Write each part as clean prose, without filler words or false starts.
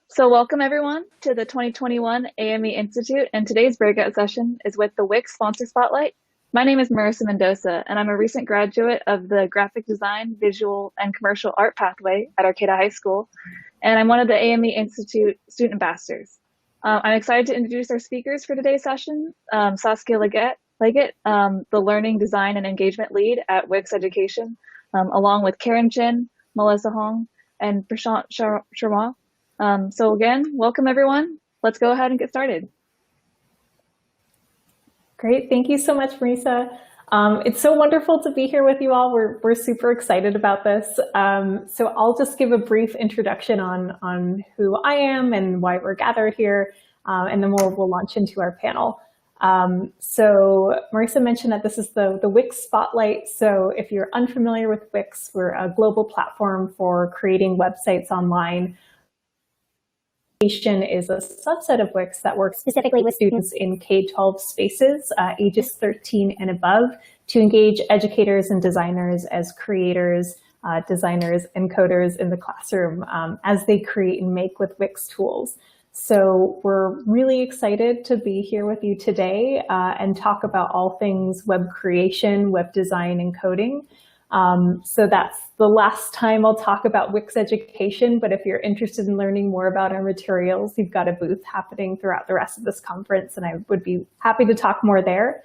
So welcome everyone to the 2021 AME Institute, and today's breakout session is with the Wix Sponsor Spotlight. My name is Marissa Mendoza, and I'm a recent graduate of the Graphic Design, Visual, and Commercial Art pathway at Arcata High School, and I'm one of the AME Institute student ambassadors. I'm excited to introduce our speakers for today's session, Saskia Leggett, the Learning, Design, and Engagement Lead at Wix Education, along with Karen Chin, Melissa Hong, and Prashant Sharma. So again, welcome everyone. Let's go ahead and get started. Great, thank you so much, Marisa. It's so wonderful to be here with you all. We're super excited about this. So I'll just give a brief introduction on who I am and why we're gathered here, and then we'll launch into our panel. So Marisa mentioned that this is the Wix Spotlight. So if you're unfamiliar with Wix, we're a global platform for creating websites online. Is a subset of Wix that works specifically with students in K-12 spaces, ages 13 and above, to engage educators and designers as creators, designers, and coders in the classroom as they create and make with Wix tools. So we're really excited to be here with you today and talk about all things web creation, web design, and coding. So that's the last time I'll talk about Wix Education, but if you're interested in learning more about our materials, you've got a booth happening throughout the rest of this conference, and I would be happy to talk more there.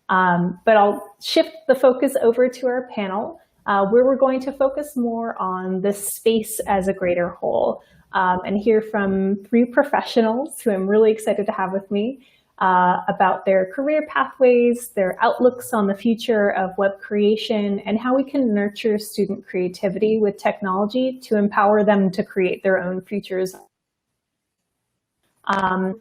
But I'll shift the focus over to our panel, where we're going to focus more on the space as a greater whole, and hear from three professionals who I'm really excited to have with me. About their career pathways, their outlooks on the future of web creation, and how we can nurture student creativity with technology to empower them to create their own futures. So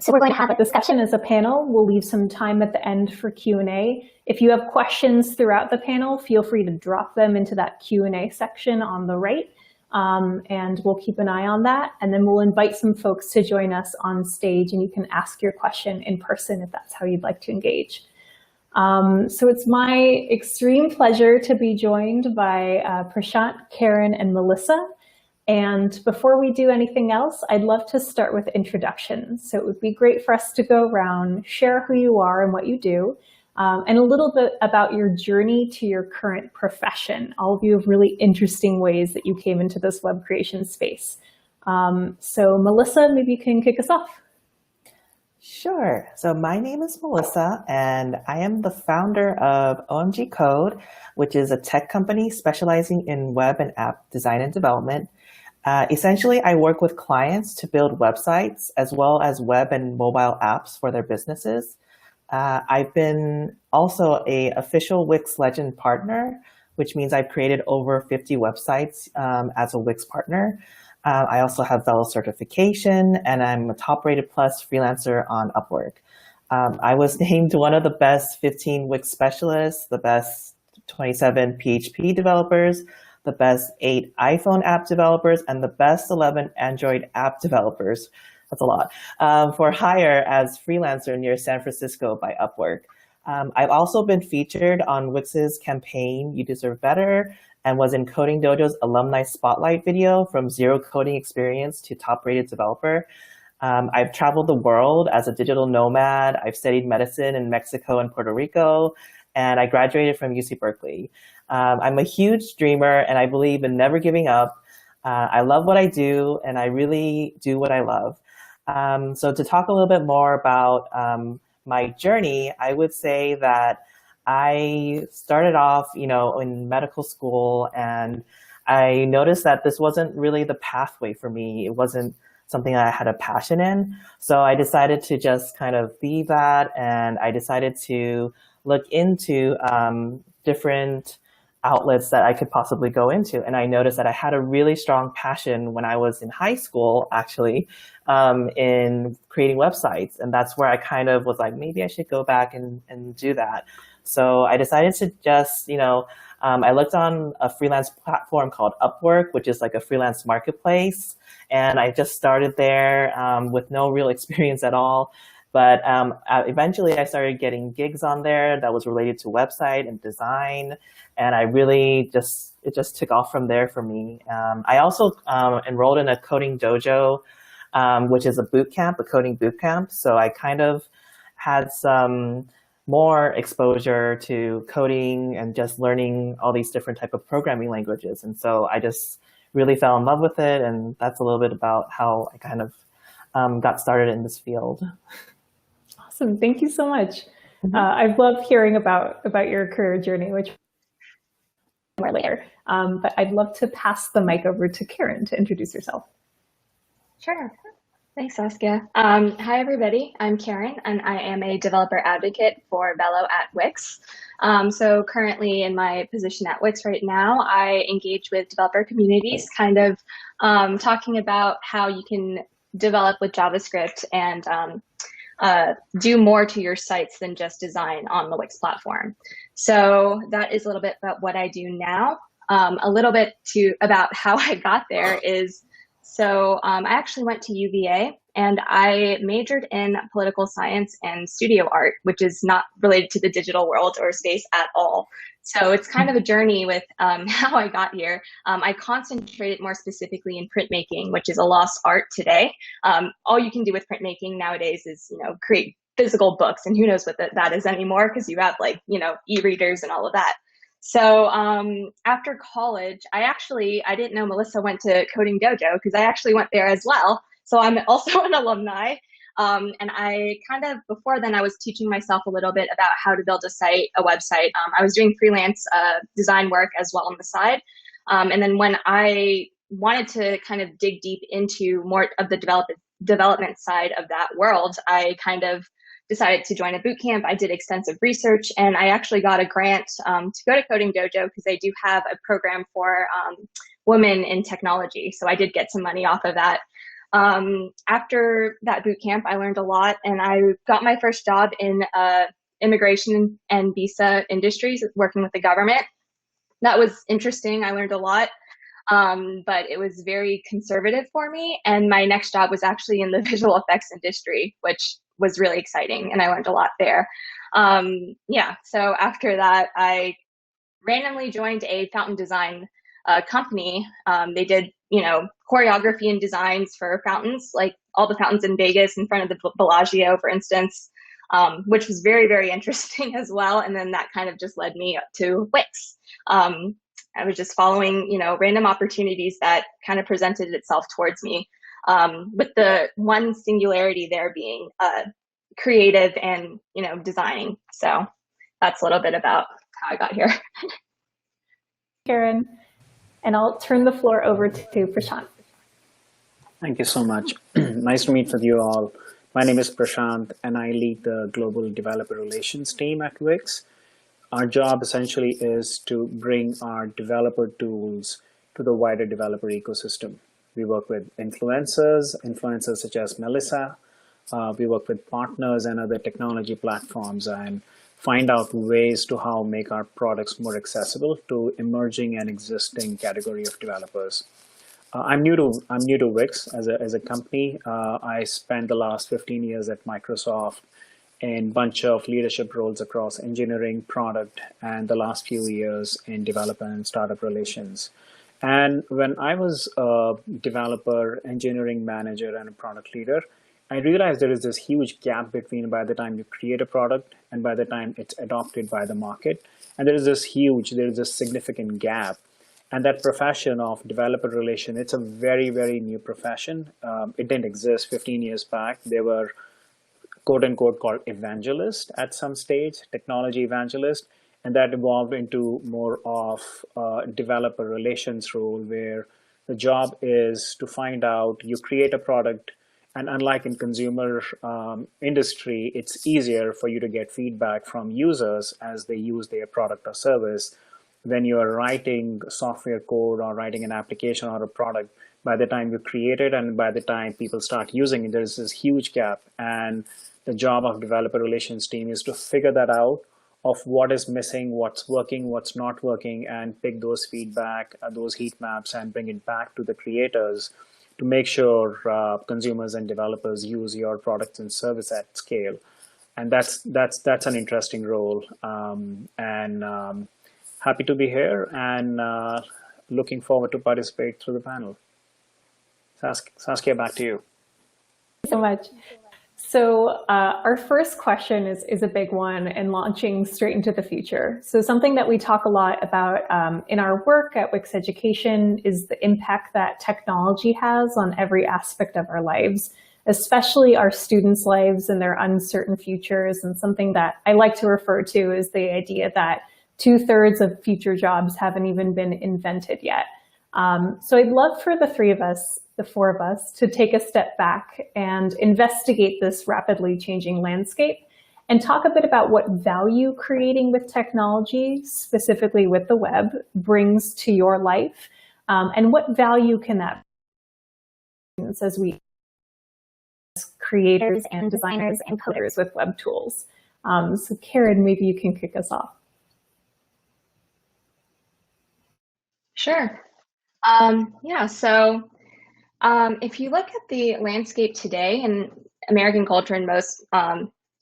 we're going to have a discussion as a panel. We'll leave some time at the end for Q&A. If you have questions throughout the panel, feel free to drop them into that Q&A section on the right. And we'll keep an eye on that, and then we'll invite some folks to join us on stage, and you can ask your question in person if that's how you'd like to engage. So it's my extreme pleasure to be joined by Prashant, Karen, and Melissa. And before we do anything else, I'd love to start with introductions. So it would be great for us to go around, share who you are and what you do, and a little bit about your journey to your current profession. All of you have really interesting ways that you came into this web creation space. So Melissa, maybe you can kick us off. Sure. So my name is Melissa, and I am the founder of OMG Code, which is a tech company specializing in web and app design and development. Essentially, I work with clients to build websites as well as web and mobile apps for their businesses. I've been also an official Wix Legend partner, which means I've created over 50 websites as a Wix partner. I also have Velo certification, and I'm a top-rated plus freelancer on Upwork. I was named one of the best 15 Wix specialists, the best 27 PHP developers, the best 8 iPhone app developers, and the best 11 Android app developers. That's a lot, for hire as freelancer near San Francisco by Upwork. I've also been featured on Wix's campaign, You Deserve Better, and was in Coding Dojo's alumni spotlight video from zero coding experience to top-rated developer. I've traveled the world as a digital nomad. I've studied medicine in Mexico and Puerto Rico, and I graduated from UC Berkeley. I'm a huge dreamer, and I believe in never giving up. I love what I do, and I really do what I love. So to talk a little bit more about my journey, I would say that I started off, in medical school, and I noticed that this wasn't really the pathway for me. It wasn't something I had a passion in. So I decided to just kind of leave that, and I decided to look into different outlets that I could possibly go into. And I noticed that I had a really strong passion when I was in high school, actually, in creating websites. And that's where I kind of was like, maybe I should go back and do that. So I decided to just, I looked on a freelance platform called Upwork, which is like a freelance marketplace. And I just started there with no real experience at all. But eventually I started getting gigs on there that was related to website and design. And I really it just took off from there for me. I also enrolled in a coding dojo, which is a boot camp, a coding boot camp. So I kind of had some more exposure to coding and just learning all these different type of programming languages. And so I just really fell in love with it. And that's a little bit about how I kind of got started in this field. Awesome. Thank you so much. I've loved hearing about your career journey, which more later. But I'd love to pass the mic over to Karen to introduce herself. Sure. Thanks, Saskia. Hi, everybody. I'm Karen, and I am a developer advocate for Velo at Wix. So currently in my position at Wix right now, I engage with developer communities, kind of talking about how you can develop with JavaScript and do more to your sites than just design on the Wix platform. So that is a little bit about what I do now. A little bit about how I got there is, so I actually went to UVA and I majored in political science and studio art, which is not related to the digital world or space at all. So it's kind of a journey with how I got here. I concentrated more specifically in printmaking, which is a lost art today. All you can do with printmaking nowadays is, create physical books, and who knows what that is anymore, because you have e-readers and all of that. So after college, I didn't know Melissa went to Coding Dojo, because I actually went there as well. So I'm also an alumni. And I before then, I was teaching myself a little bit about how to build a website. I was doing freelance design work as well on the side. And then when I wanted to kind of dig deep into more of the development side of that world, I kind of decided to join a boot camp. I did extensive research, and I actually got a grant to go to Coding Dojo because they do have a program for women in technology. So I did get some money off of that. After that boot camp, I learned a lot, and I got my first job in immigration and visa industries, working with the government. That was interesting. I learned a lot, but it was very conservative for me. And my next job was actually in the visual effects industry, which was really exciting, and I learned a lot there. So after that, I randomly joined a fountain design company. They did, choreography and designs for fountains, like all the fountains in Vegas in front of the Bellagio, for instance, which was very, very interesting as well. And then that kind of just led me up to Wix. I was just following, random opportunities that kind of presented itself towards me, with the one singularity there being creative and, designing. So that's a little bit about how I got here. Karen, and I'll turn the floor over to Prashant. Thank you so much. Nice to meet with you all. My name is Prashant, and I lead the Global Developer Relations team at Wix. Our job essentially is to bring our developer tools to the wider developer ecosystem. We work with influencers such as Melissa. We work with partners and other technology platforms and find out ways to how make our products more accessible to emerging and existing category of developers. I'm new to Wix as a company. I spent the last 15 years at Microsoft in a bunch of leadership roles across engineering, product, and the last few years in development and startup relations. And when I was a developer, engineering manager, and a product leader, I realized there is this huge gap between by the time you create a product and by the time it's adopted by the market. And there is this significant gap. And that profession of developer relation, it's a very, very new profession. It didn't exist 15 years back. They were quote unquote called evangelist at some stage, technology evangelist. And that evolved into more of a developer relations role where the job is to find out, you create a product, and unlike in consumer industry, it's easier for you to get feedback from users as they use their product or service. When you are writing software code or writing an application or a product, by the time you create it and by the time people start using it, there's this huge gap. And the job of developer relations team is to figure that out, of what is missing, what's working, what's not working, and pick those feedback, those heat maps, and bring it back to the creators to make sure consumers and developers use your products and service at scale. And that's an interesting role. Happy to be here and looking forward to participate through the panel. Saskia, back to you. Thank you so much. So our first question is a big one and launching straight into the future. So something that we talk a lot about in our work at Wix Education is the impact that technology has on every aspect of our lives, especially our students' lives and their uncertain futures. And something that I like to refer to is the idea that 2/3 of future jobs haven't even been invented yet. So I'd love for the four of us, to take a step back and investigate this rapidly changing landscape and talk a bit about what value creating with technology, specifically with the web, brings to your life, and what value can that bring as we creators and designers and coders with web tools. So Karen, maybe you can kick us off. Sure. Yeah, so if you look at the landscape today in American culture and most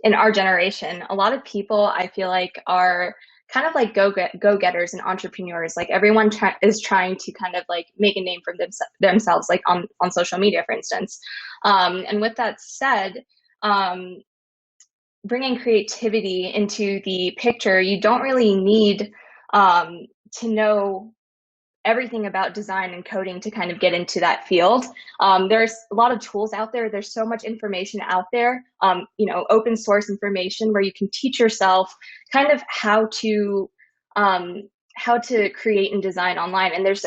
in our generation, a lot of people I feel like are kind of like go-getters and entrepreneurs. Like everyone is trying to kind of like make a name for themselves, like on social media, for instance. And with that said, bringing creativity into the picture, you don't really need to know everything about design and coding to kind of get into that field. There's a lot of tools out there. There's so much information out there, open source information where you can teach yourself kind of how to create and design online. And there's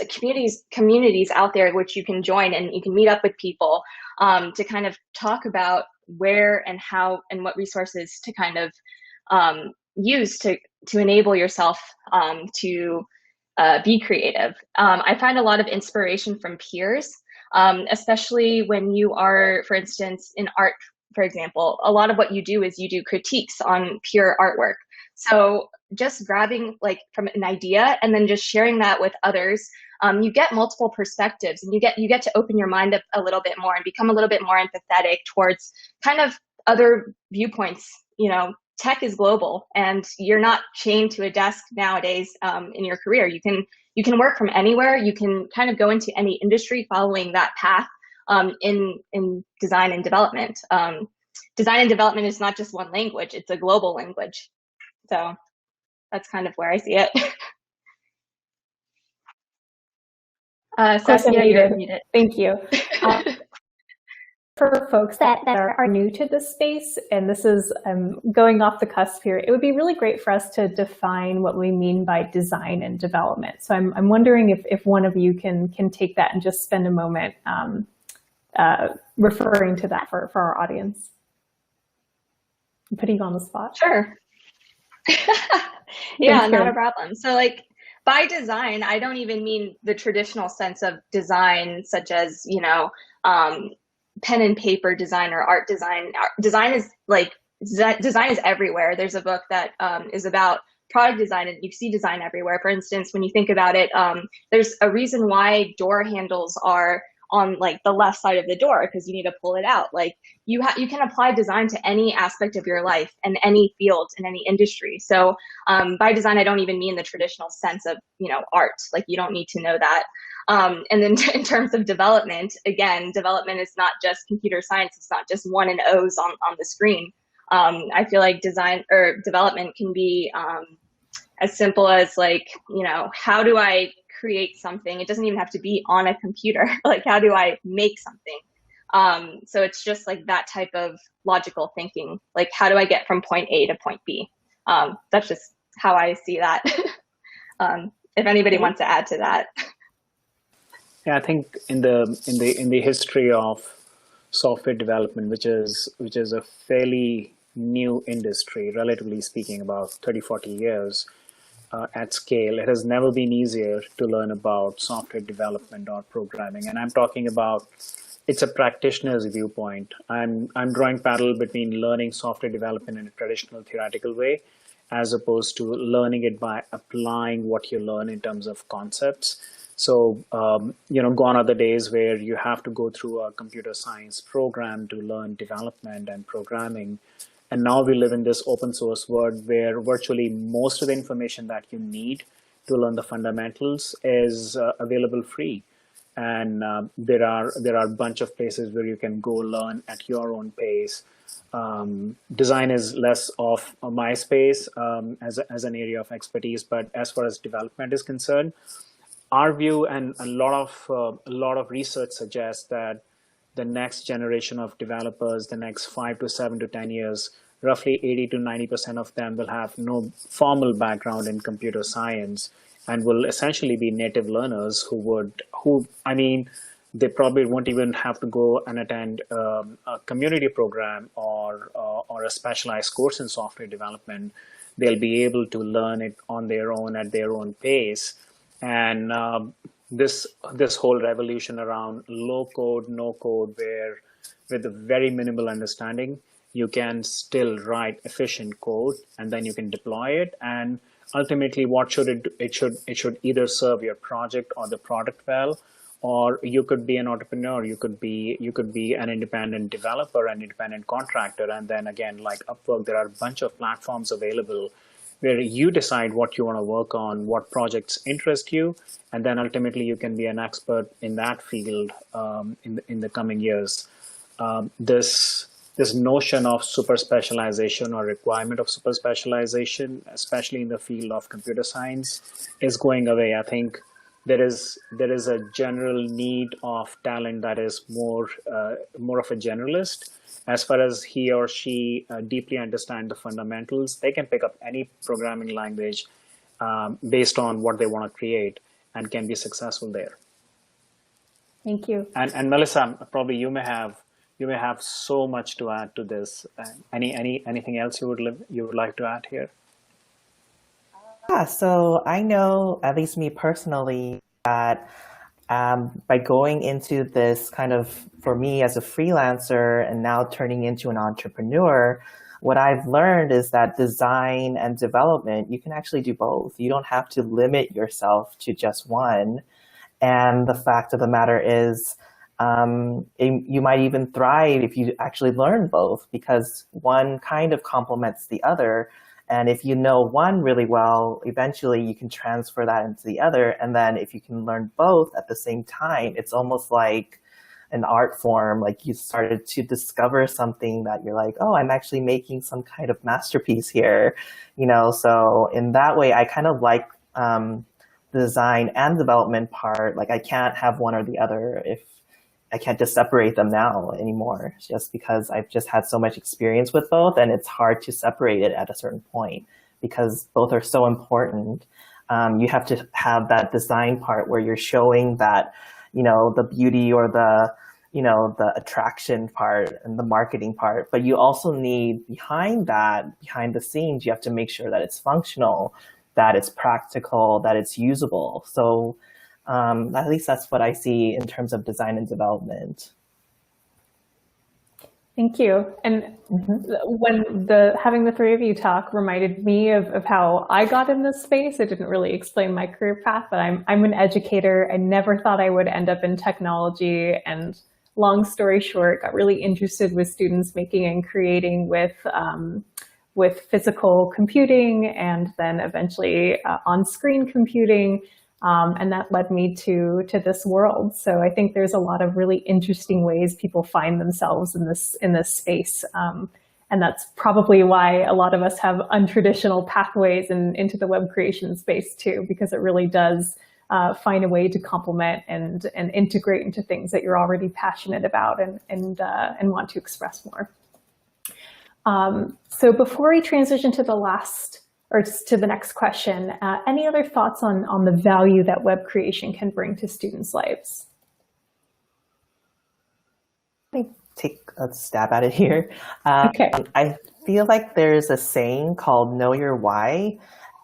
communities out there which you can join, and you can meet up with people to kind of talk about where and how and what resources to kind of use to enable yourself to be creative. I find a lot of inspiration from peers, especially when you are, for instance, in art, for example. A lot of what you do is you do critiques on pure artwork. So just grabbing like from an idea and then just sharing that with others, you get multiple perspectives, and you get to open your mind up a little bit more and become a little bit more empathetic towards kind of other viewpoints. Tech is global, and you're not chained to a desk nowadays in your career. You can work from anywhere. You can kind of go into any industry following that path in design and development. Design and development is not just one language; it's a global language. So that's kind of where I see it. Saskia, you're muted. Thank you. For folks that are new to this space, and this is going off the cusp here, it would be really great for us to define what we mean by design and development. So I'm wondering if one of you can take that and just spend a moment referring to that for our audience. I'm putting you on the spot. Sure. Yeah, not a problem. So like by design, I don't even mean the traditional sense of design, such as, pen and paper design or art design. Design is everywhere. There's a book that is about product design, and you see design everywhere. For instance, when you think about it, there's a reason why door handles are on like the left side of the door, because you need to pull it out. Like you can apply design to any aspect of your life and any field in any industry. So by design, I don't even mean the traditional sense of art. Like you don't need to know that. And then in terms of development, again, development is not just computer science. It's not just one and O's on the screen. I feel like design or development can be as simple as like, how do I create something? It doesn't even have to be on a computer. Like, how do I make something? So it's just like that type of logical thinking. Like, how do I get from point A to point B? That's just how I see that. If anybody wants to add to that. Yeah, I think in the history of software development, which is a fairly new industry, relatively speaking, about 30, 40 years at scale, it has never been easier to learn about software development or programming. And I'm talking about, it's a practitioner's viewpoint. I'm drawing parallel between learning software development in a traditional theoretical way, as opposed to learning it by applying what you learn in terms of concepts. So, gone are the days where you have to go through a computer science program to learn development and programming. And now we live in this open source world where virtually most of the information that you need to learn the fundamentals is available free. And there are a bunch of places where you can go learn at your own pace. Design is less of my space as an area of expertise, but as far as development is concerned, our view and a lot of research suggests that the next generation of developers, the next 5 to 7 to 10 years, roughly 80 to 90% of them will have no formal background in computer science and will essentially be native learners they probably won't even have to go and attend a community program or a specialized course in software development. They'll be able to learn it on their own at their own pace. And this whole revolution around low code, no code, where with a very minimal understanding, you can still write efficient code and then you can deploy it. And ultimately, what should it do? It should either serve your project or the product well, or you could be an entrepreneur, you could be an independent developer, an independent contractor. And then again, like Upwork, there are a bunch of platforms available where you decide what you want to work on, what projects interest you, and then ultimately you can be an expert in that field in the coming years. This notion of super specialization or requirement of super specialization, especially in the field of computer science, is going away. I think there is a general need of talent that is more of a generalist. As far as he or she deeply understand the fundamentals, they can pick up any programming language based on what they want to create and can be successful there. Thank you. And Melissa, probably you may have so much to add to this. Anything else you would like to add here? Yeah, so I know, at least me personally, that by going into this kind of, for me as a freelancer and now turning into an entrepreneur, what I've learned is that design and development, you can actually do both. You don't have to limit yourself to just one. And the fact of the matter is, you might even thrive if you actually learn both, because one kind of complements the other. And if you know one really well, eventually you can transfer that into the other. And then if you can learn both at the same time, it's almost like an art form. Like you started to discover something that you're like, oh, I'm actually making some kind of masterpiece here. So in that way, I kind of like the design and development part. Like I can't have one or the other. If I can't just separate them now anymore, just because I've just had so much experience with both, and it's hard to separate it at a certain point because both are so important. You have to have that design part where you're showing that, the beauty or the attraction part and the marketing part, but you also need behind the scenes, you have to make sure that it's functional, that it's practical, that it's usable. So at least that's what I see in terms of design and development. Thank you. And when having the three of you talk reminded me of how I got in this space. It didn't really explain my career path, but I'm an educator. I never thought I would end up in technology. And long story short, got really interested with students making and creating with physical computing and then eventually on-screen computing. And that led me to this world. So I think there's a lot of really interesting ways people find themselves in this space. And that's probably why a lot of us have untraditional pathways into the web creation space too, because it really does find a way to complement and integrate into things that you're already passionate about and want to express more. So before we transition to to the next question, any other thoughts on the value that web creation can bring to students' lives? Let me take a stab at it here. Okay. I feel like there's a saying called know your why.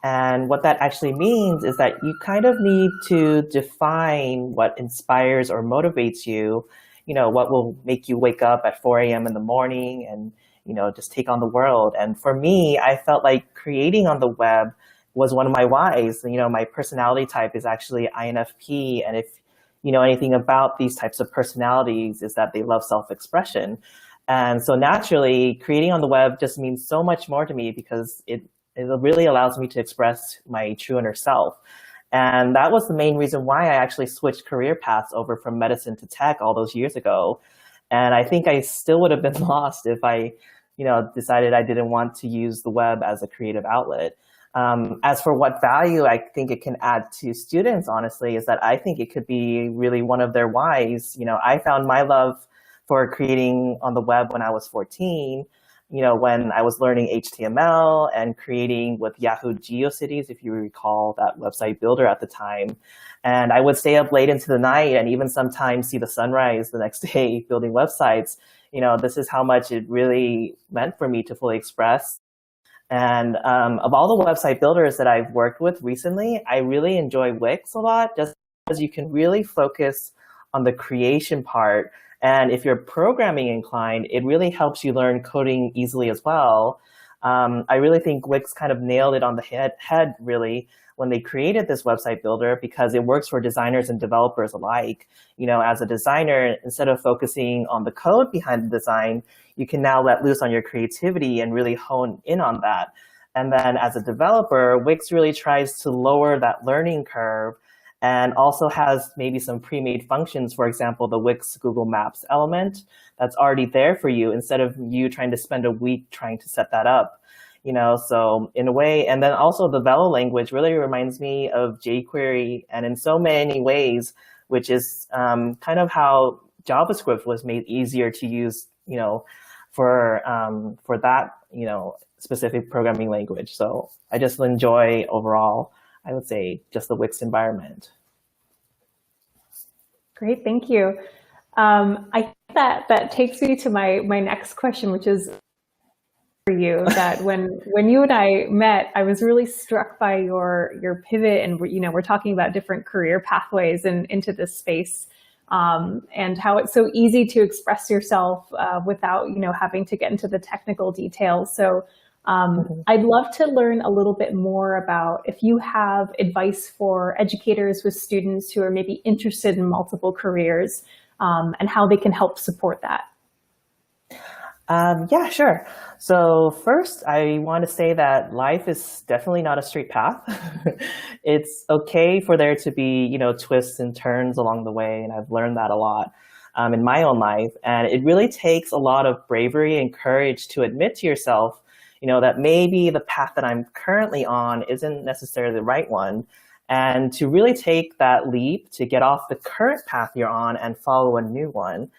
And what that actually means is that you kind of need to define what inspires or motivates you, what will make you wake up at 4 a.m. in the morning and just take on the world. And for me, I felt like creating on the web was one of my whys. You know, my personality type is actually INFP, and if you know anything about these types of personalities, is that they love self-expression. And so naturally, creating on the web just means so much more to me because it really allows me to express my true inner self. And that was the main reason why I actually switched career paths over from medicine to tech all those years ago. And I think I still would have been lost if I, you know, decided I didn't want to use the web as a creative outlet. As for what value I think it can add to students, honestly, is that I think it could be really one of their whys. You know, I found my love for creating on the web when I was 14, you know, when I was learning HTML and creating with Yahoo GeoCities, if you recall that website builder at the time. And I would stay up late into the night and even sometimes see the sunrise the next day building websites. You know, this is how much it really meant for me to fully express. And of all the website builders that I've worked with recently, I really enjoy Wix a lot, just because you can really focus on the creation part. And if you're programming inclined, it really helps you learn coding easily as well. I really think Wix kind of nailed it on the head, really, when they created this website builder, because it works for designers and developers alike. You know, as a designer, instead of focusing on the code behind the design, you can now let loose on your creativity and really hone in on that. And then as a developer, Wix really tries to lower that learning curve and also has maybe some pre-made functions, for example, the Wix Google Maps element that's already there for you instead of you trying to spend a week trying to set that up. You know, so in a way, and then also the Velo language really reminds me of jQuery, and in so many ways, which is kind of how JavaScript was made easier to use, you know, for that, you know, specific programming language. So I just enjoy overall, I would say, just the Wix environment. Great, thank you. I think that takes me to my next question, which is for you, that when you and I met, I was really struck by your pivot, and you know, we're talking about different career pathways into this space, and how it's so easy to express yourself without, you know, having to get into the technical details. So I'd love to learn a little bit more about if you have advice for educators with students who are maybe interested in multiple careers, and how they can help support that. Yeah, sure. So first, I want to say that life is definitely not a straight path. It's okay for there to be, you know, twists and turns along the way, and I've learned that a lot in my own life. And it really takes a lot of bravery and courage to admit to yourself, you know, that maybe the path that I'm currently on isn't necessarily the right one, and to really take that leap to get off the current path you're on and follow a new one.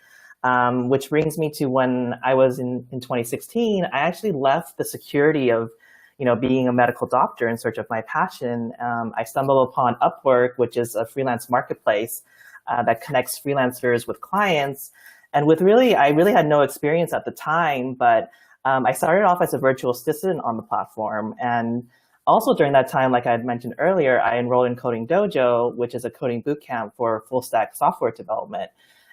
Which brings me to when I was in 2016, I actually left the security of, you know, being a medical doctor in search of my passion. I stumbled upon Upwork, which is a freelance marketplace that connects freelancers with clients. And I really had no experience at the time, but I started off as a virtual assistant on the platform. And also during that time, like I had mentioned earlier, I enrolled in Coding Dojo, which is a coding bootcamp for full stack software development.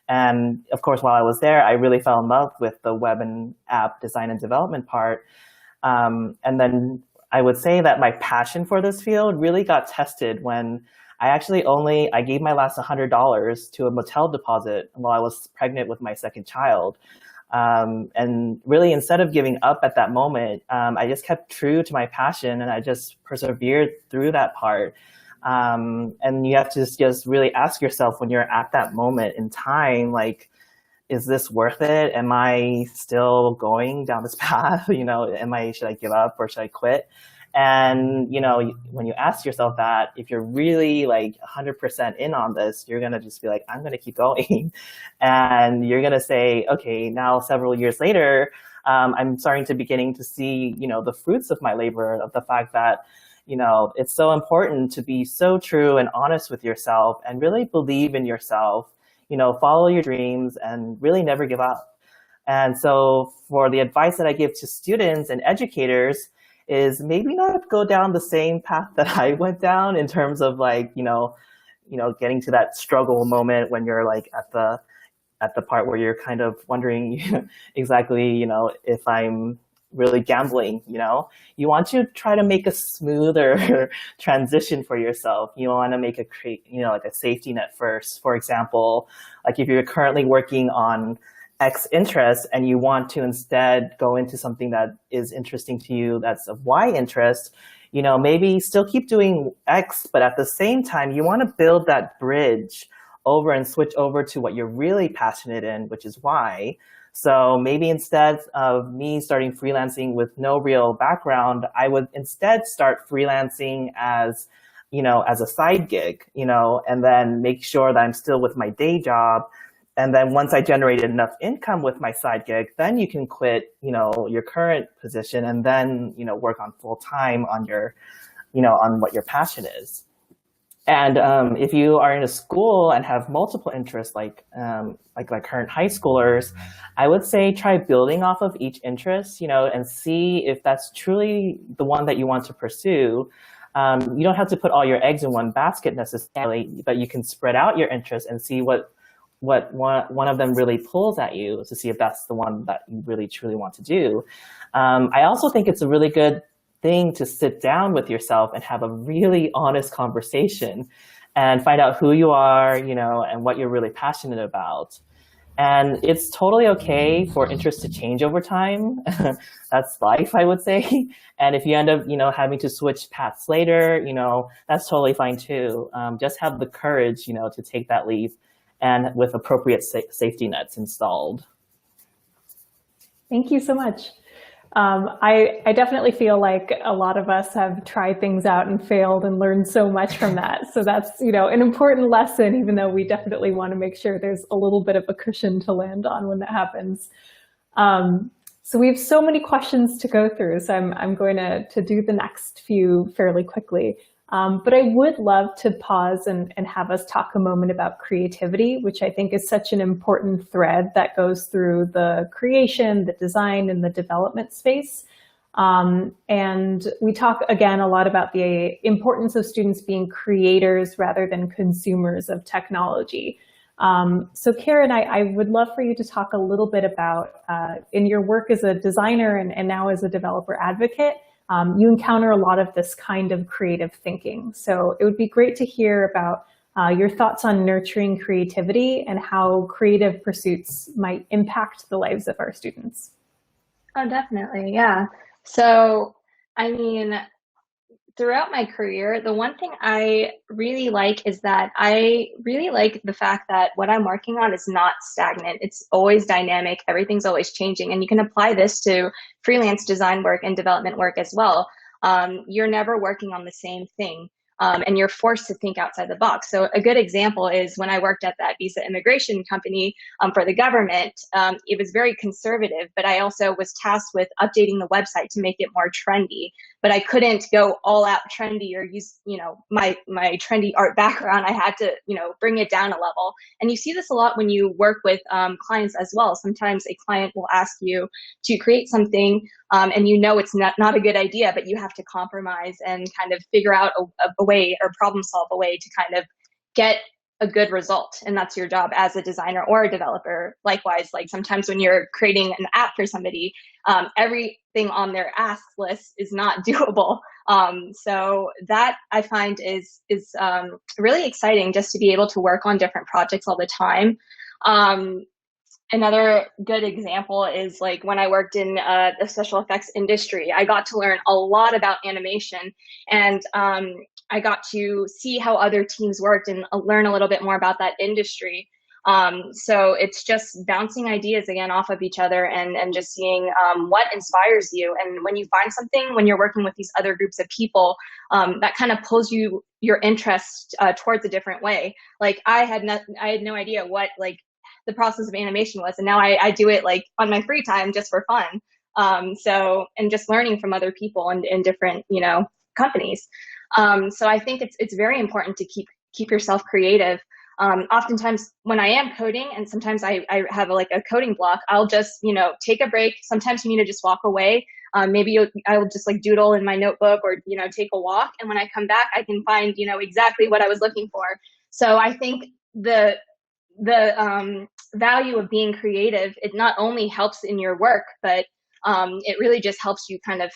And of course, while I was there, I really fell in love with the web and app design and development part. And then I would say that my passion for this field really got tested when I gave my last $100 to a motel deposit while I was pregnant with my second child. And really, instead of giving up at that moment, I just kept true to my passion, and I just persevered through that part. And you have to just really ask yourself when you're at that moment in time, like, is this worth it? Am I still going down this path? You know, should I give up or should I quit? And, you know, when you ask yourself that, if you're really like 100% in on this, you're going to just be like, I'm going to keep going. And you're going to say, okay, now several years later, I'm starting to beginning to see, you know, the fruits of my labor, of the fact that, you know, it's so important to be so true and honest with yourself and really believe in yourself, you know, follow your dreams and really never give up. And so for the advice that I give to students and educators is maybe not go down the same path that I went down in terms of like, you know, getting to that struggle moment when you're like at the part where you're kind of wondering exactly, you know, if I'm really gambling, you know? You want to try to make a smoother transition for yourself. You want to make like a safety net first. For example, like if you're currently working on X interest and you want to instead go into something that is interesting to you that's of Y interest, you know, maybe still keep doing X, but at the same time, you want to build that bridge over and switch over to what you're really passionate in, which is Y. So maybe instead of me starting freelancing with no real background, I would instead start freelancing as, you know, as a side gig, you know, and then make sure that I'm still with my day job. And then once I generated enough income with my side gig, then you can quit, you know, your current position and then, you know, work on full time on your, you know, on what your passion is. And if you are in a school and have multiple interests, like current high schoolers, I would say try building off of each interest, you know, and see if that's truly the one that you want to pursue. You don't have to put all your eggs in one basket necessarily, but you can spread out your interests and see what one of them really pulls at you to see if that's the one that you really truly want to do. I also think it's a really good thing to sit down with yourself and have a really honest conversation and find out who you are, you know, and what you're really passionate about. And it's totally okay for interests to change over time. That's life, I would say. And if you end up, you know, having to switch paths later, you know, that's totally fine too. Just have the courage, you know, to take that leap and with appropriate safety nets installed. Thank you so much. I definitely feel like a lot of us have tried things out and failed and learned so much from that. So that's, you know, an important lesson, even though we definitely want to make sure there's a little bit of a cushion to land on when that happens. So we have so many questions to go through. So I'm going to do the next few fairly quickly. But I would love to pause and have us talk a moment about creativity, which I think is such an important thread that goes through the creation, the design, and the development space. And we talk, again, a lot about the importance of students being creators rather than consumers of technology. So Karen, I would love for you to talk a little bit about, in your work as a designer and now as a developer advocate, you encounter a lot of this kind of creative thinking. So it would be great to hear about your thoughts on nurturing creativity and how creative pursuits might impact the lives of our students. Oh, definitely. Yeah. So, I mean, throughout my career, the one thing I really like is that I really like the fact that what I'm working on is not stagnant. It's always dynamic. Everything's always changing. And you can apply this to freelance design work and development work as well. You're never working on the same thing. And you're forced to think outside the box. So a good example is when I worked at that visa immigration company for the government, it was very conservative, but I also was tasked with updating the website to make it more trendy. But I couldn't go all out trendy or use, you know, my trendy art background. I had to, you know, bring it down a level. And you see this a lot when you work with clients as well. Sometimes a client will ask you to create something and you know it's not a good idea, but you have to compromise and kind of figure out a way or problem solve a way to kind of get a good result. And that's your job as a designer or a developer. Likewise, like sometimes when you're creating an app for somebody, everything on their ask list is not doable. So that I find is really exciting, just to be able to work on different projects all the time. Another good example is like when I worked in the special effects industry, I got to learn a lot about animation, and I got to see how other teams worked and learn a little bit more about that industry. So it's just bouncing ideas again off of each other and just seeing what inspires you. And when you find something, when you're working with these other groups of people, that kind of pulls your interest towards a different way. Like I had no idea what like the process of animation was, and now I do it like on my free time just for fun. So and just learning from other people in different, you know, companies. So I think it's very important to keep yourself creative. Oftentimes when I am coding, and sometimes I have like a coding block, I'll just, you know, take a break. Sometimes you need to just walk away. Maybe I will just like doodle in my notebook or, you know, take a walk. And when I come back, I can find, you know, exactly what I was looking for. So I think the value of being creative, it not only helps in your work, but It really just helps you kind of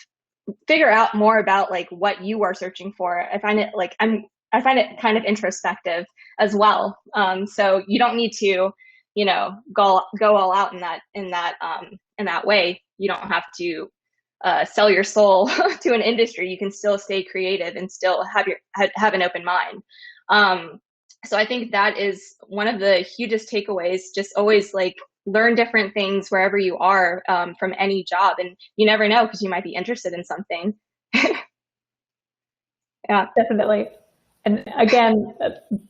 figure out more about like what you are searching for. I find it kind of introspective as well. So you don't need to, go all out in that way. You don't have to sell your soul to an industry. You can still stay creative and still have an open mind. So I think that is one of the hugest takeaways. Just always like learn different things wherever you are, from any job, and you never know, because you might be interested in something. Yeah, definitely. And again,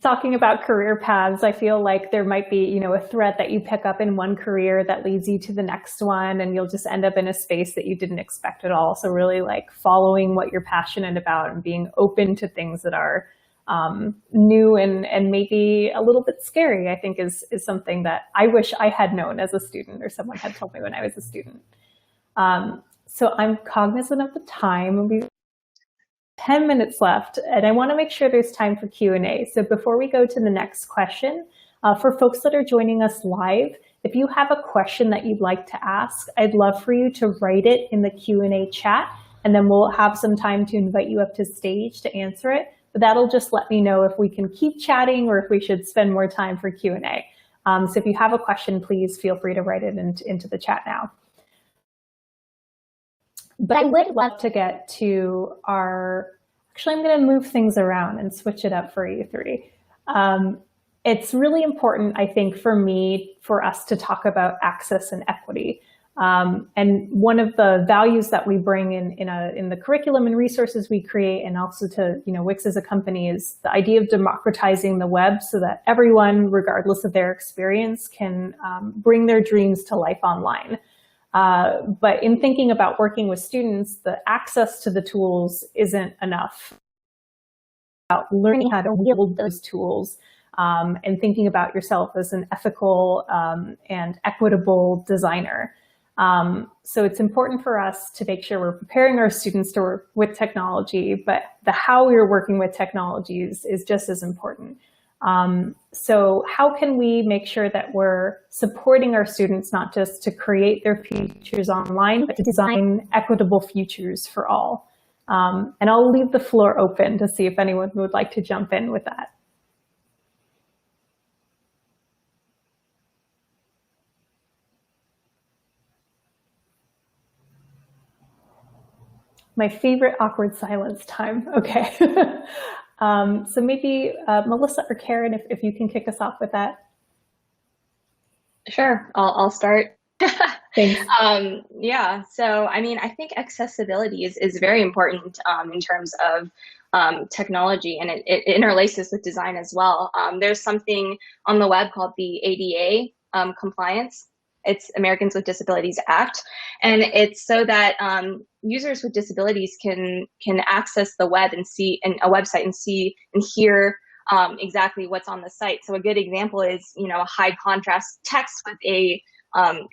talking about career paths, I feel like there might be, a thread that you pick up in one career that leads you to the next one, and you'll just end up in a space that you didn't expect at all. So really like following what you're passionate about and being open to things that are new and maybe a little bit scary, I think is something that I wish I had known as a student, or someone had told me when I was a student. So I'm cognizant of the time. We 10 minutes left, and I want to make sure there's time for Q&A. So before we go to the next question, for folks that are joining us live, if you have a question that you'd like to ask, I'd love for you to write it in the Q&A chat, and then we'll have some time to invite you up to stage to answer it. But that'll just let me know if we can keep chatting or if we should spend more time for Q&A. So if you have a question, please feel free to write it into the chat now. But I would love to get to actually I'm going to move things around and switch it up for you three. It's really important, I think, for us to talk about access and equity. And one of the values that we bring in the curriculum and resources we create, and also to Wix as a company, is the idea of democratizing the web so that everyone, regardless of their experience, can bring their dreams to life online. But in thinking about working with students, the access to the tools isn't enough. About learning how to wield those tools, and thinking about yourself as an ethical and equitable designer. So it's important for us to make sure we're preparing our students to work with technology, but the how we're working with technologies is just as important. So how can we make sure that we're supporting our students, not just to create their futures online, but to design equitable futures for all? And I'll leave the floor open to see if anyone would like to jump in with that. My favorite awkward silence time. Okay. So maybe Melissa or Karen, if you can kick us off with that. Sure, I'll start. Thanks. Yeah, so I mean, I think accessibility is very important in terms of technology, and it interlaces with design as well. There's something on the web called the ADA compliance. It's Americans with Disabilities Act, and it's so that users with disabilities can access the web and see a website and see and hear exactly what's on the site. So a good example is a high contrast text with a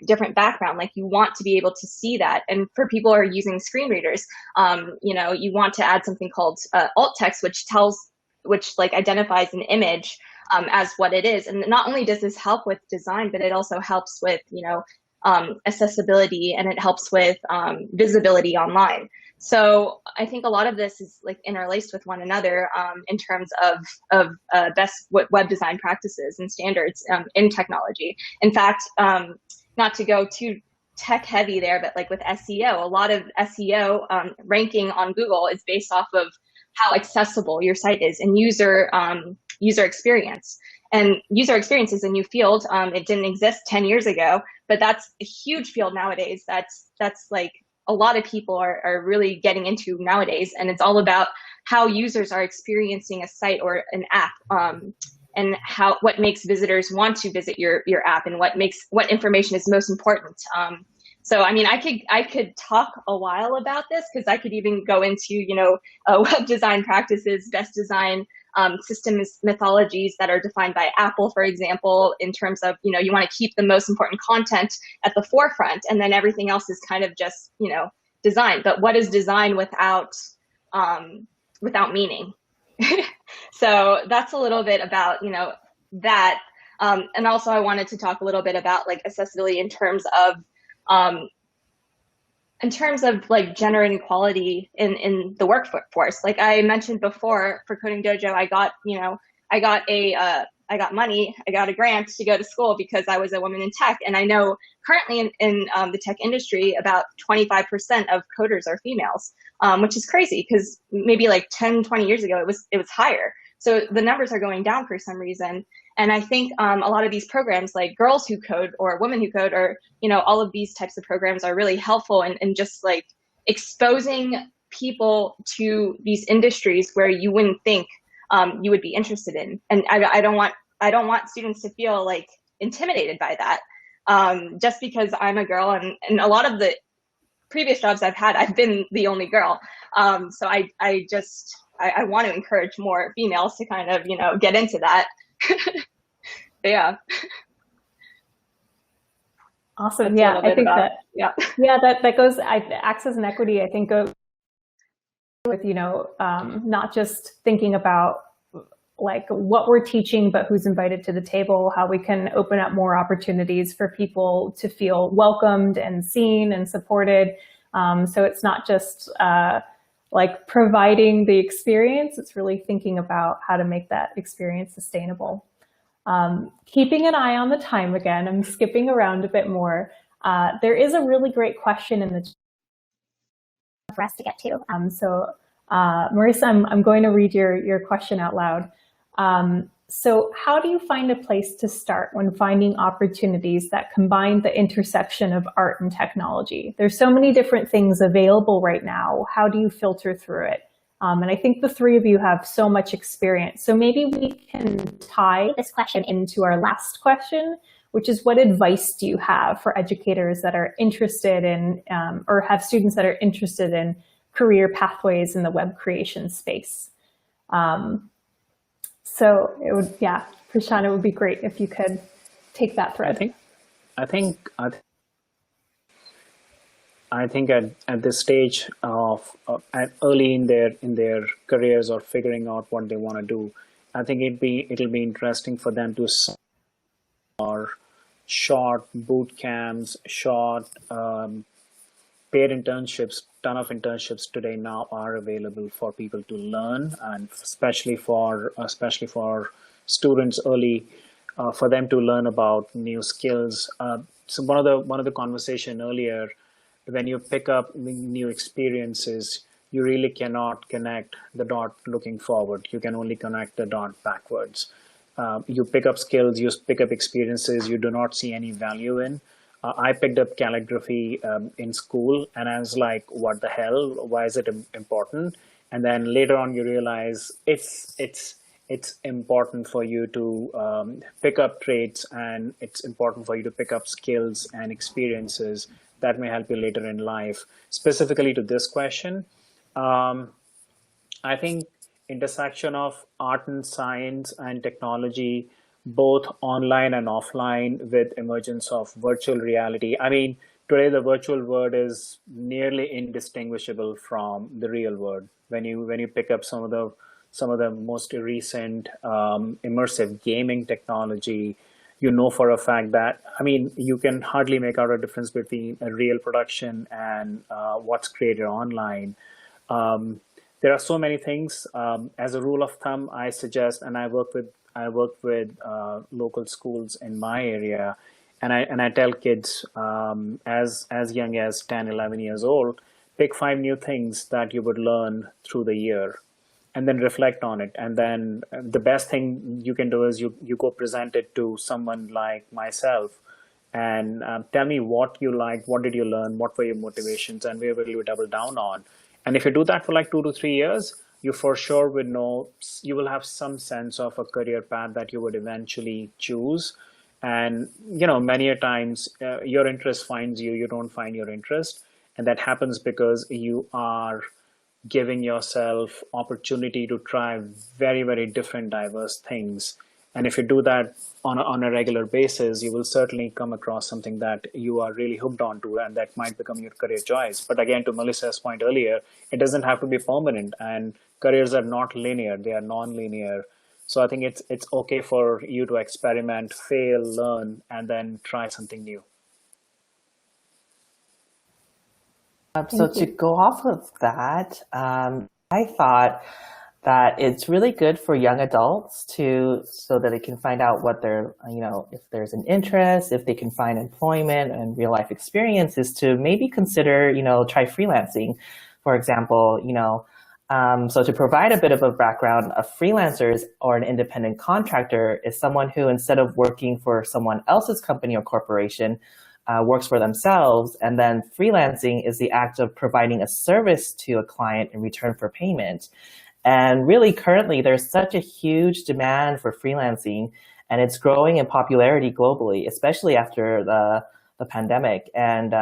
different background. Like, you want to be able to see that. And for people who are using screen readers, you want to add something called alt text, which like identifies an image as what it is. And not only does this help with design, but it also helps with, accessibility, and it helps with visibility online. So I think a lot of this is like interlaced with one another in terms of best web design practices and standards in technology. In fact, not to go too tech heavy there, but like with SEO, a lot of SEO ranking on Google is based off of how accessible your site is and user experience. And user experience is a new field. It didn't exist 10 years ago, but that's a huge field nowadays. That's like a lot of people are really getting into nowadays. And it's all about how users are experiencing a site or an app, and what makes visitors want to visit your app, and what information is most important. So, I mean, I could talk a while about this, because I could even go into, web design practices, best design systems methodologies that are defined by Apple, for example, in terms of, you want to keep the most important content at the forefront, and then everything else is kind of just, design. But what is design without meaning? So that's a little bit about, that. And also I wanted to talk a little bit about like accessibility in terms of in terms of like gender inequality in the workforce, like I mentioned before, for Coding Dojo, I got, I got money, I got a grant to go to school because I was a woman in tech. And I know currently in the tech industry, about 25% of coders are females, which is crazy because maybe like 10, 20 years ago, it was higher. So the numbers are going down for some reason. And I think a lot of these programs like Girls Who Code or Women Who Code, or, all of these types of programs are really helpful in just like exposing people to these industries where you wouldn't think you would be interested in. And I don't want students to feel like intimidated by that, just because I'm a girl, and a lot of the previous jobs I've had, I've been the only girl. So I want to encourage more females to kind of, get into that. Yeah. Awesome. That's Yeah, I think that, yeah. Yeah, that goes, access and equity, I think, go with, not just thinking about like what we're teaching, but who's invited to the table, how we can open up more opportunities for people to feel welcomed and seen and supported. So it's not just like providing the experience, it's really thinking about how to make that experience sustainable. Keeping an eye on the time again, I'm skipping around a bit more. There is a really great question in the chat for us to get to. Marissa, I'm going to read your question out loud. So how do you find a place to start when finding opportunities that combine the intersection of art and technology? There's so many different things available right now. How do you filter through it? And I think the three of you have so much experience. So maybe we can tie this question into our last question, which is what advice do you have for educators that are interested in, or have students that are interested in career pathways in the web creation space? So it would, yeah, Prashant, it would be great if you could take that thread. I think at this stage of early in their careers or figuring out what they want to do, I think it'll be interesting for them to or short boot camps, short paid internships. Ton of internships today now are available for people to learn, and especially for students early, for them to learn about new skills. So one of the conversation earlier, when you pick up new experiences, you really cannot connect the dot looking forward. You can only connect the dot backwards. You pick up skills, you pick up experiences you do not see any value in. I picked up calligraphy in school, and I was like, what the hell? Why is it important? And then later on, you realize it's important for you to pick up traits, and it's important for you to pick up skills and experiences that may help you later in life. Specifically to this question, I think intersection of art and science and technology, both online and offline, with emergence of virtual reality. I mean, today the virtual world is nearly indistinguishable from the real world. When you pick up some of the most recent immersive gaming technology, you know for a fact that, I mean, you can hardly make out a difference between a real production and what's created online. There are so many things. As a rule of thumb, I suggest, and I work with local schools in my area, and I tell kids as young as 10, 11 years old, pick 5 new things that you would learn through the year, and then reflect on it. And then the best thing you can do is you go present it to someone like myself, and tell me what you liked, what did you learn, what were your motivations, and where will you double down on. And if you do that for like 2 to 3 years, you for sure would know, you will have some sense of a career path that you would eventually choose. And, many a times your interest finds you, you don't find your interest. And that happens because you are giving yourself opportunity to try very, very different, diverse things. And if you do that on a regular basis, you will certainly come across something that you are really hooked onto, and that might become your career choice. But again, to Melissa's point earlier, it doesn't have to be permanent, and careers are not linear, they are non-linear. So I think it's okay for you to experiment, fail, learn, and then try something new. So to go off of that, I thought that it's really good for young adults so that they can find out what they're, if there's an interest, if they can find employment and real life experiences, to maybe consider, try freelancing, for example, so to provide a bit of a background, a freelancer or an independent contractor is someone who, instead of working for someone else's company or corporation, works for themselves. And then freelancing is the act of providing a service to a client in return for payment. And really, currently, there's such a huge demand for freelancing, and it's growing in popularity globally, especially after the pandemic. And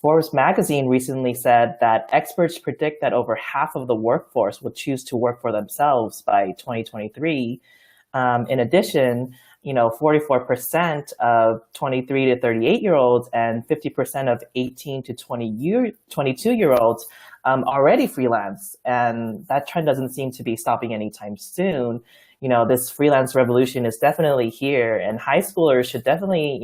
Forbes magazine recently said that experts predict that over half of the workforce will choose to work for themselves by 2023. In addition, 44% of 23 to 38-year-olds and 50% of 18 to 22-year-olds already freelance. And that trend doesn't seem to be stopping anytime soon. This freelance revolution is definitely here, and high schoolers should definitely,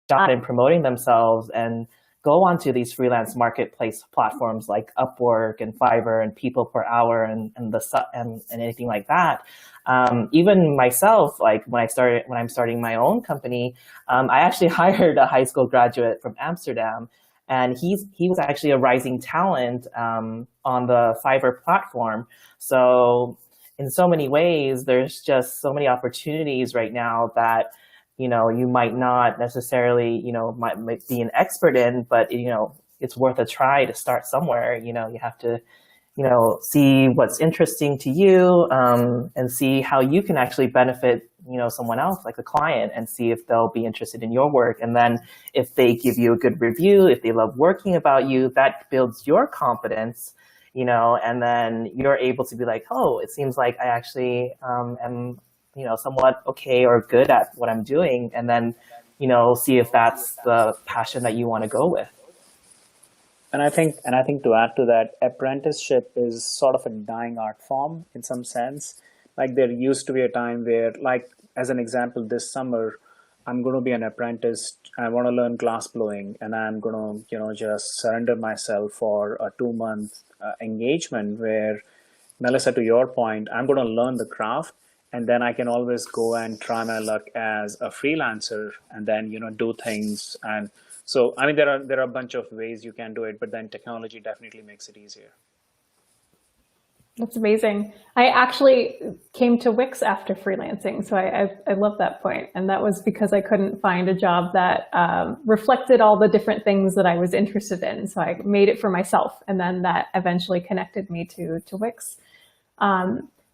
start in promoting themselves and go onto these freelance marketplace platforms like Upwork and Fiverr and People Per Hour and anything like that. Even myself, like when I'm starting my own company, I actually hired a high school graduate from Amsterdam, and he was actually a rising talent on the Fiverr platform. So in so many ways, there's just so many opportunities right now that you might not necessarily, might be an expert in, but, it's worth a try to start somewhere. You have to, see what's interesting to you, and see how you can actually benefit, someone else, like a client, and see if they'll be interested in your work. And then if they give you a good review, if they love working about you, that builds your confidence, and then you're able to be like, oh, it seems like I actually am somewhat okay or good at what I'm doing, and then, see if that's the passion that you want to go with. And I think to add to that, apprenticeship is sort of a dying art form in some sense. Like there used to be a time where, like as an example, this summer, I'm going to be an apprentice. I want to learn glass blowing, and I'm going to, just surrender myself for a 2-month engagement where, Melissa, to your point, I'm going to learn the craft, and then I can always go and try my luck as a freelancer and then, do things. And so, I mean, there are a bunch of ways you can do it, but then technology definitely makes it easier. That's amazing. I actually came to Wix after freelancing, so I love that point. And that was because I couldn't find a job that reflected all the different things that I was interested in. So I made it for myself, and then that eventually connected me to Wix.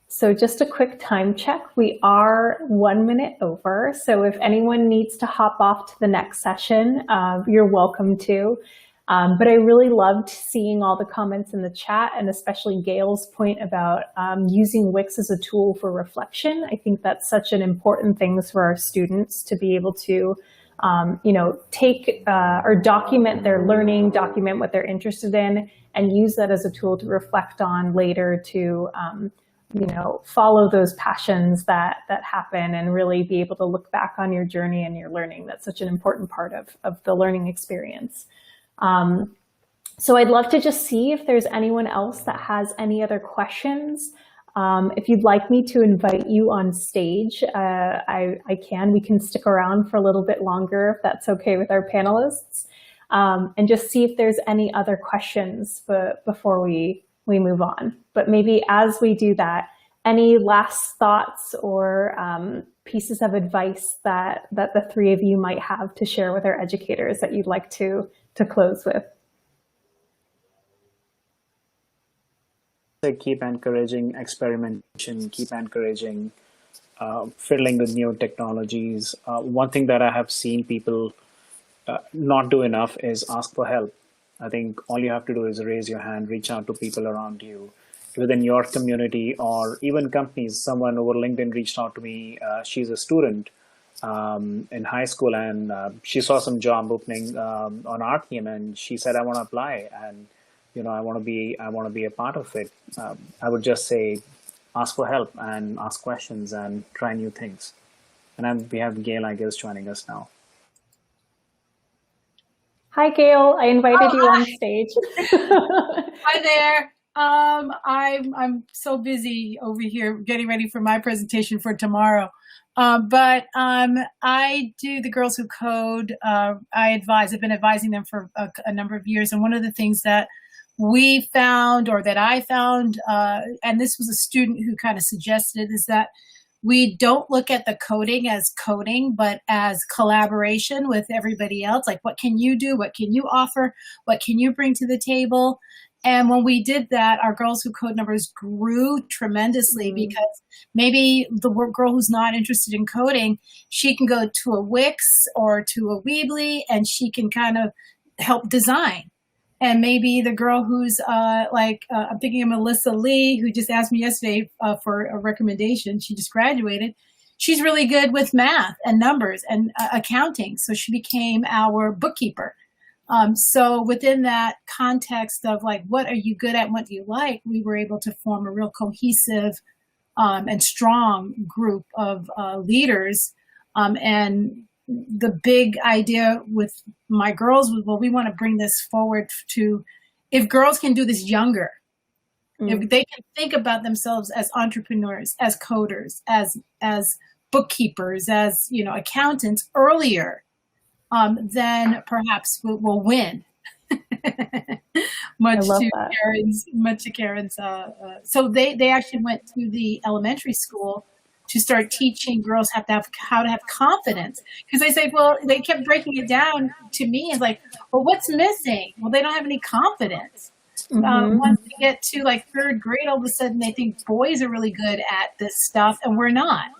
So just a quick time check. We are 1 minute over. So if anyone needs to hop off to the next session, you're welcome to. But I really loved seeing all the comments in the chat, and especially Gail's point about using Wix as a tool for reflection. I think that's such an important thing for our students to be able to, take or document their learning, document what they're interested in, and use that as a tool to reflect on later to, follow those passions that happen, and really be able to look back on your journey and your learning. That's such an important part of the learning experience. So I'd love to just see if there's anyone else that has any other questions. If you'd like me to invite you on stage, we can stick around for a little bit longer if that's okay with our panelists, and just see if there's any other questions before we move on. But maybe as we do that, any last thoughts or pieces of advice that the three of you might have to share with our educators that you'd like to close with? Keep encouraging experimentation, keep encouraging fiddling with new technologies. One thing that I have seen people not do enough is ask for help. I think all you have to do is raise your hand, reach out to people around you, within your community, or even companies. Someone over LinkedIn reached out to me. She's a student in high school, and she saw some job opening on our team, and she said, "I want to apply, and I want to be a part of it." I would just say, ask for help and ask questions and try new things. And we have Gail, I guess, joining us now. Hi, Gail. I invited you on Hi. stage. Hi there. I'm so busy over here getting ready for my presentation for tomorrow. But I do the Girls Who Code. I've been advising them for a number of years. And one of the things that we found, or that I found, and this was a student who kind of suggested, is that we don't look at the coding as coding, but as collaboration with everybody else. Like, what can you do? What can you offer? What can you bring to the table? And when we did that, our Girls Who Code numbers grew tremendously because maybe the girl who's not interested in coding, she can go to a Wix or to a Weebly and she can kind of help design. And maybe the girl who's I'm thinking of Melissa Lee, who just asked me yesterday for a recommendation. She just graduated. She's really good with math and numbers and accounting. So she became our bookkeeper. So within that context of like, what are you good at? What do you like? We were able to form a real cohesive and strong group of leaders. And the big idea with my girls was, well, we want to bring this forward to, if girls can do this younger, if they can think about themselves as entrepreneurs, as coders, as bookkeepers, as, you know, accountants earlier, then perhaps we'll win. much to Karen's. So they actually went to the elementary school to start teaching girls how to have confidence. Because they say, well, they kept breaking it down to me as like, well, what's missing? Well, they don't have any confidence. Once they get to like third grade, all of a sudden they think boys are really good at this stuff and we're not.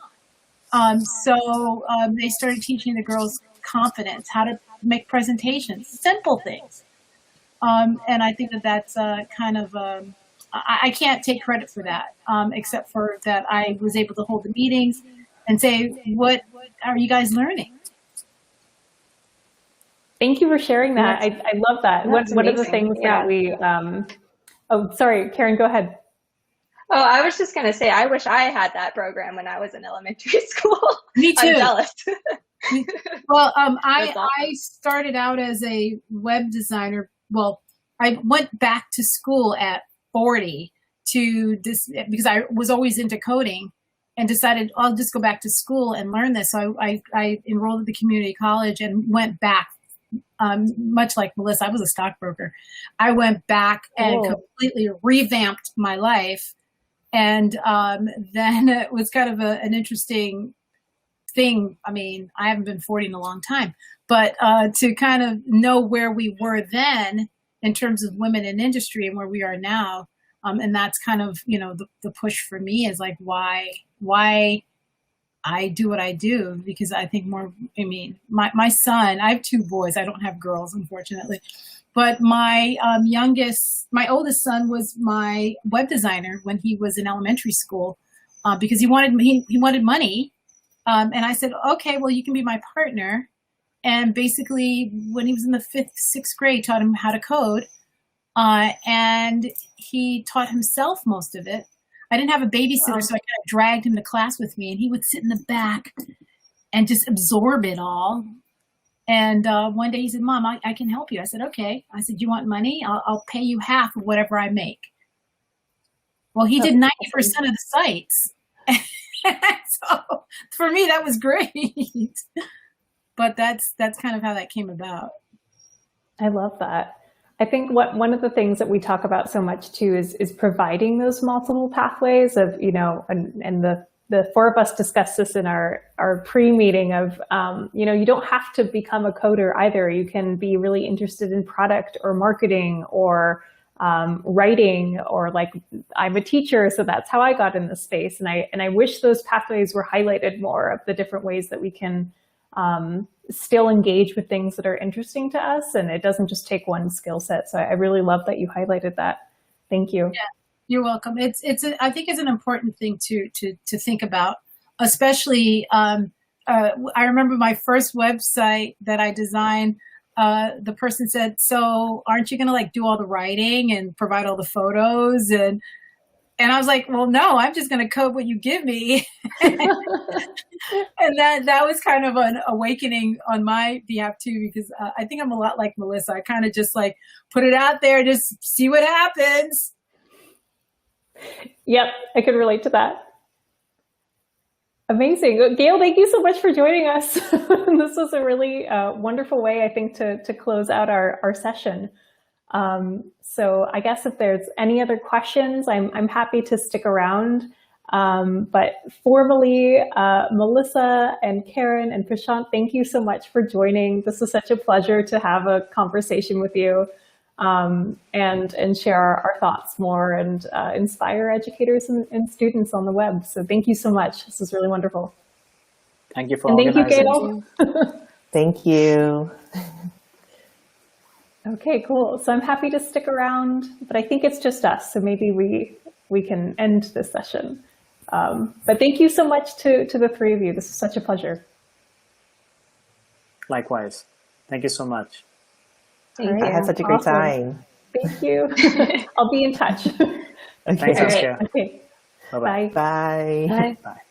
So they started teaching the girls confidence, how to make presentations, simple things. And I think that's kind of, I can't take credit for that, except for that I was able to hold the meetings and say, what are you guys learning? Thank you for sharing that. I love that. One of the things that we, oh, sorry, Karen, go ahead. Oh, I was just going to say, I wish I had that program when I was in elementary school. Me too. I'm jealous. Well, I started out as a web designer. Well, I went back to school at 40 because I was always into coding and decided I'll just go back to school and learn this. So I enrolled at the community college and went back, much like Melissa, I was a stockbroker. I went back and completely revamped my life. And then it was kind of an interesting thing. I mean, I haven't been 40 in a long time, but to kind of know where we were then in terms of women in industry and where we are now. And that's kind of, you know, the push for me is like, why I do what I do, because I think more, I mean, my son, I have two boys. I don't have girls, unfortunately, but my oldest son was my web designer when he was in elementary school, because he wanted money. And I said, okay, well, you can be my partner. And basically, when he was in the 5th, 6th grade, taught him how to code. And he taught himself most of it. I didn't have a babysitter, so I kind of dragged him to class with me. And he would sit in the back and just absorb it all. And one day he said, Mom, I can help you. I said, okay. I said, you want money? I'll pay you half of whatever I make. Well, he did 90% of the sites. So for me, that was great. But that's kind of how that came about. I love that. I think one of the things that we talk about so much too is providing those multiple pathways of, you know, and the four of us discussed this in our pre-meeting of, you know, you don't have to become a coder either. You can be really interested in product or marketing or writing, or like I'm a teacher, so that's how I got in the space. And I wish those pathways were highlighted more of the different ways that we can still engage with things that are interesting to us, and it doesn't just take one skill set. So I really love that you highlighted that. Thank you. Yeah, you're welcome. I think it's an important thing to think about, especially. I remember my first website that I designed. The person said, "So aren't you going to like do all the writing and provide all the photos?" And And I was like, well, no, I'm just going to code what you give me. And that was kind of an awakening on my behalf too, because I think I'm a lot like Melissa. I kind of just like put it out there, just see what happens. Yep, I could relate to that. Amazing. Gail, thank you so much for joining us. This was a really wonderful way, I think, to close out our session. So I guess if there's any other questions, I'm happy to stick around. But formally, Melissa and Karen and Prashant, thank you so much for joining. This was such a pleasure to have a conversation with you and share our thoughts more and inspire educators and students on the web. So thank you so much. This was really wonderful. Thank you for and organizing. Thank you, Gail. Thank you. Okay, cool. So I'm happy to stick around, but I think it's just us. So maybe we can end this session. But thank you so much to the three of you. This was such a pleasure. Likewise. Thank you so much. I had such a great time. Thank you. I'll be in touch. Okay. Thanks, Saskia. Okay. Bye-bye. Bye. Bye. Bye. Bye.